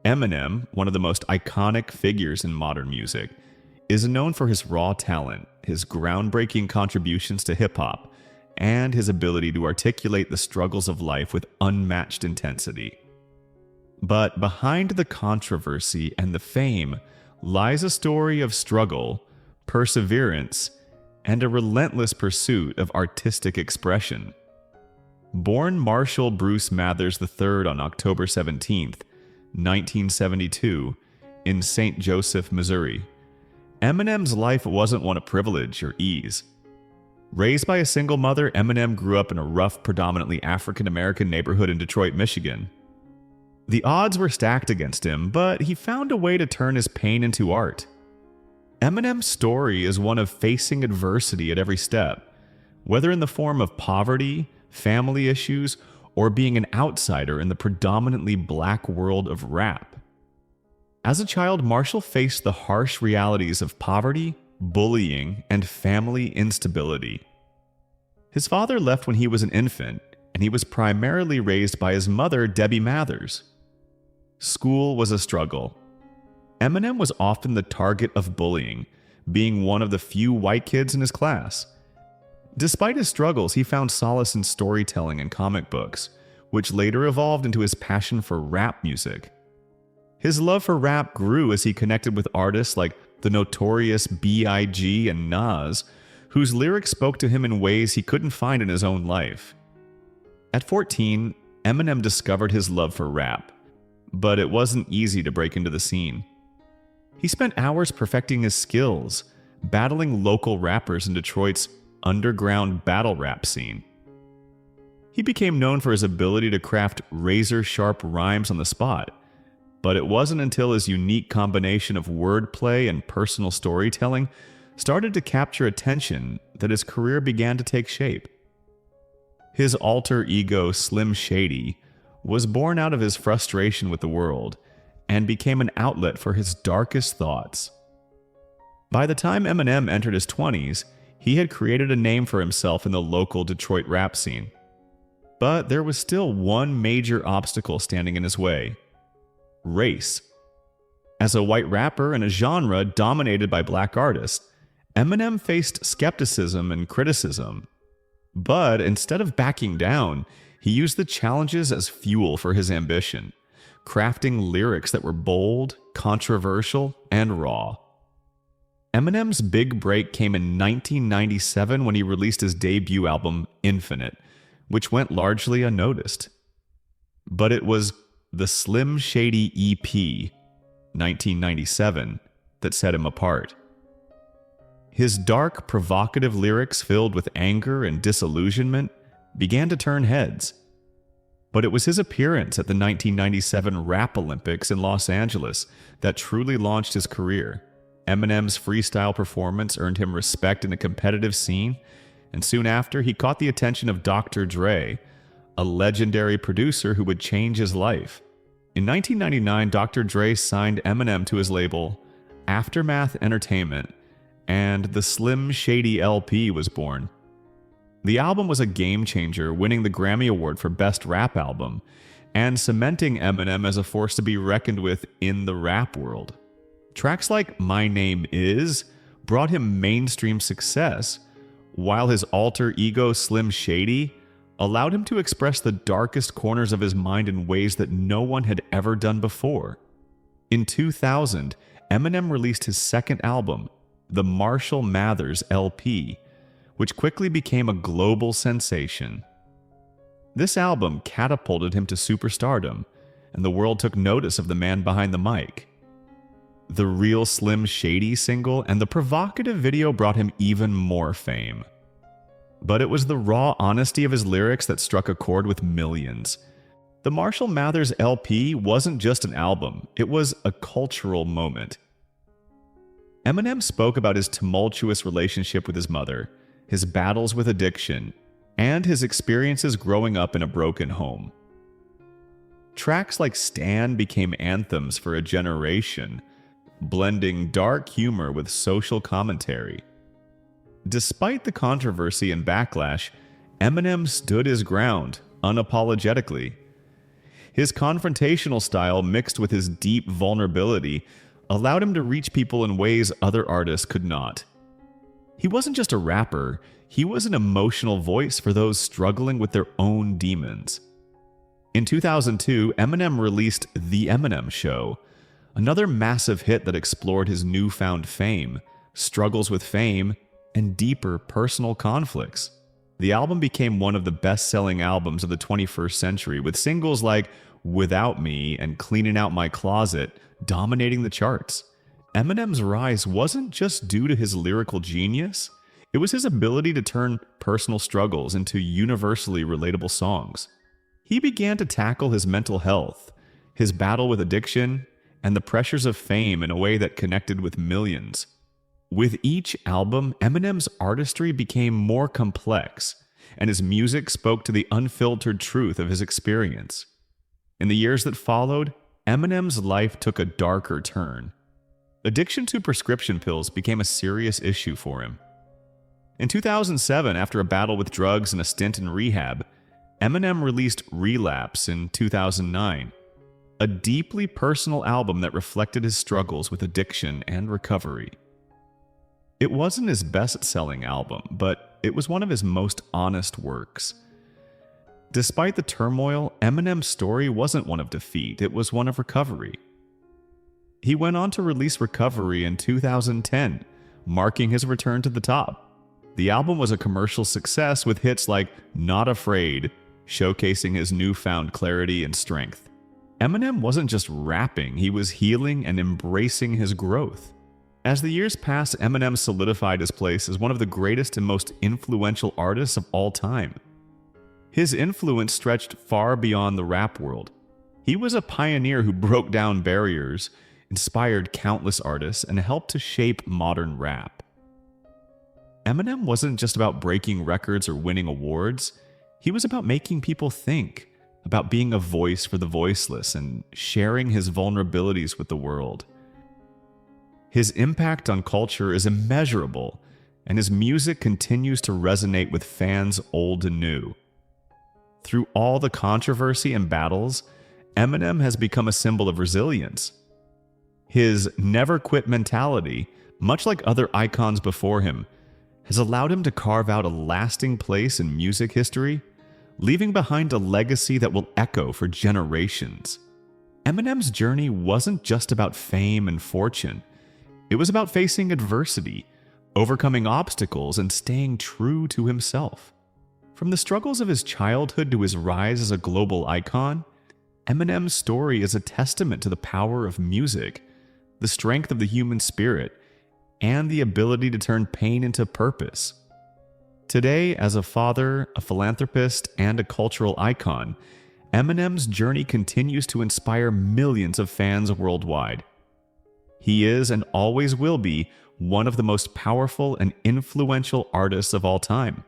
Eminem, one of the most iconic figures in modern music, is known for his raw talent, his groundbreaking contributions to hip-hop, and his ability to articulate the struggles of life with unmatched intensity. But behind the controversy and the fame lies a story of struggle, perseverance, and a relentless pursuit of artistic expression. Born Marshall Bruce Mathers III on October 17, 1972, in St. Joseph, Missouri, Eminem's life wasn't one of privilege or ease. Raised by a single mother, Eminem grew up in a rough, predominantly African-American neighborhood in Detroit, Michigan. The odds were stacked against him, but he found a way to turn his pain into art. Eminem's story is one of facing adversity at every step, whether in the form of poverty, family issues, or being an outsider in the predominantly black world of rap. As a child, Marshall faced the harsh realities of poverty, bullying, and family instability. His father left when he was an infant, and he was primarily raised by his mother, Debbie Mathers. School was a struggle. Eminem was often the target of bullying, being one of the few white kids in his class. Despite his struggles, he found solace in storytelling and comic books, which later evolved into his passion for rap music. His love for rap grew as he connected with artists like the notorious B.I.G. and Nas, whose lyrics spoke to him in ways he couldn't find in his own life. At 14, Eminem discovered his love for rap, but it wasn't easy to break into the scene. He spent hours perfecting his skills, battling local rappers in Detroit's underground battle rap scene. He became known for his ability to craft razor-sharp rhymes on the spot, but it wasn't until his unique combination of wordplay and personal storytelling started to capture attention that his career began to take shape. His alter ego, Slim Shady, was born out of his frustration with the world and became an outlet for his darkest thoughts. By the time Eminem entered his 20s, he had created a name for himself in the local Detroit rap scene. But there was still one major obstacle standing in his way: race. As a white rapper in a genre dominated by black artists, Eminem faced skepticism and criticism. But instead of backing down, he used the challenges as fuel for his ambition, crafting lyrics that were bold, controversial, and raw. Eminem's big break came in 1997 when he released his debut album, Infinite, which went largely unnoticed. But it was the Slim Shady EP, 1997, that set him apart. His dark, provocative lyrics filled with anger and disillusionment began to turn heads. But it was his appearance at the 1997 Rap Olympics in Los Angeles that truly launched his career. Eminem's freestyle performance earned him respect in a competitive scene, and soon after, he caught the attention of Dr. Dre, a legendary producer who would change his life. In 1999, Dr. Dre signed Eminem to his label, Aftermath Entertainment, and the Slim Shady LP was born. The album was a game-changer, winning the Grammy Award for Best Rap Album, and cementing Eminem as a force to be reckoned with in the rap world. Tracks like My Name Is brought him mainstream success, while his alter ego Slim Shady allowed him to express the darkest corners of his mind in ways that no one had ever done before. In 2000, Eminem released his second album, the Marshall Mathers LP, which quickly became a global sensation. This album catapulted him to superstardom, and the world took notice of the man behind the mic. The Real Slim Shady single and the provocative video brought him even more fame. But it was the raw honesty of his lyrics that struck a chord with millions. The Marshall Mathers LP wasn't just an album, it was a cultural moment. Eminem spoke about his tumultuous relationship with his mother, his battles with addiction, and his experiences growing up in a broken home. Tracks like Stan became anthems for a generation, blending dark humor with social commentary. Despite the controversy and backlash, Eminem stood his ground unapologetically. His confrontational style, mixed with his deep vulnerability, allowed him to reach people in ways other artists could not. He wasn't just a rapper, he was an emotional voice for those struggling with their own demons. In 2002, Eminem released The Eminem Show, another massive hit that explored his newfound fame, struggles with fame, and deeper personal conflicts. The album became one of the best-selling albums of the 21st century, with singles like Without Me and Cleaning Out My Closet dominating the charts. Eminem's rise wasn't just due to his lyrical genius, it was his ability to turn personal struggles into universally relatable songs. He began to tackle his mental health, his battle with addiction, and the pressures of fame in a way that connected with millions. With each album, Eminem's artistry became more complex, and his music spoke to the unfiltered truth of his experience. In the years that followed, Eminem's life took a darker turn. Addiction to prescription pills became a serious issue for him. In 2007, after a battle with drugs and a stint in rehab, Eminem released Relapse in 2009, a deeply personal album that reflected his struggles with addiction and recovery. It wasn't his best-selling album, but it was one of his most honest works. Despite the turmoil, Eminem's story wasn't one of defeat, it was one of recovery. He went on to release Recovery in 2010, marking his return to the top. The album was a commercial success with hits like Not Afraid, showcasing his newfound clarity and strength. Eminem wasn't just rapping, he was healing and embracing his growth. As the years passed, Eminem solidified his place as one of the greatest and most influential artists of all time. His influence stretched far beyond the rap world. He was a pioneer who broke down barriers, inspired countless artists, and helped to shape modern rap. Eminem wasn't just about breaking records or winning awards. He was about making people think, about being a voice for the voiceless, and sharing his vulnerabilities with the world. His impact on culture is immeasurable, and his music continues to resonate with fans old and new. Through all the controversy and battles, Eminem has become a symbol of resilience. His never-quit mentality, much like other icons before him, has allowed him to carve out a lasting place in music history, leaving behind a legacy that will echo for generations. Eminem's journey wasn't just about fame and fortune. It was about facing adversity, overcoming obstacles, and staying true to himself. From the struggles of his childhood to his rise as a global icon, Eminem's story is a testament to the power of music, the strength of the human spirit, and the ability to turn pain into purpose. Today, as a father, a philanthropist, and a cultural icon, Eminem's journey continues to inspire millions of fans worldwide. He is and always will be one of the most powerful and influential artists of all time.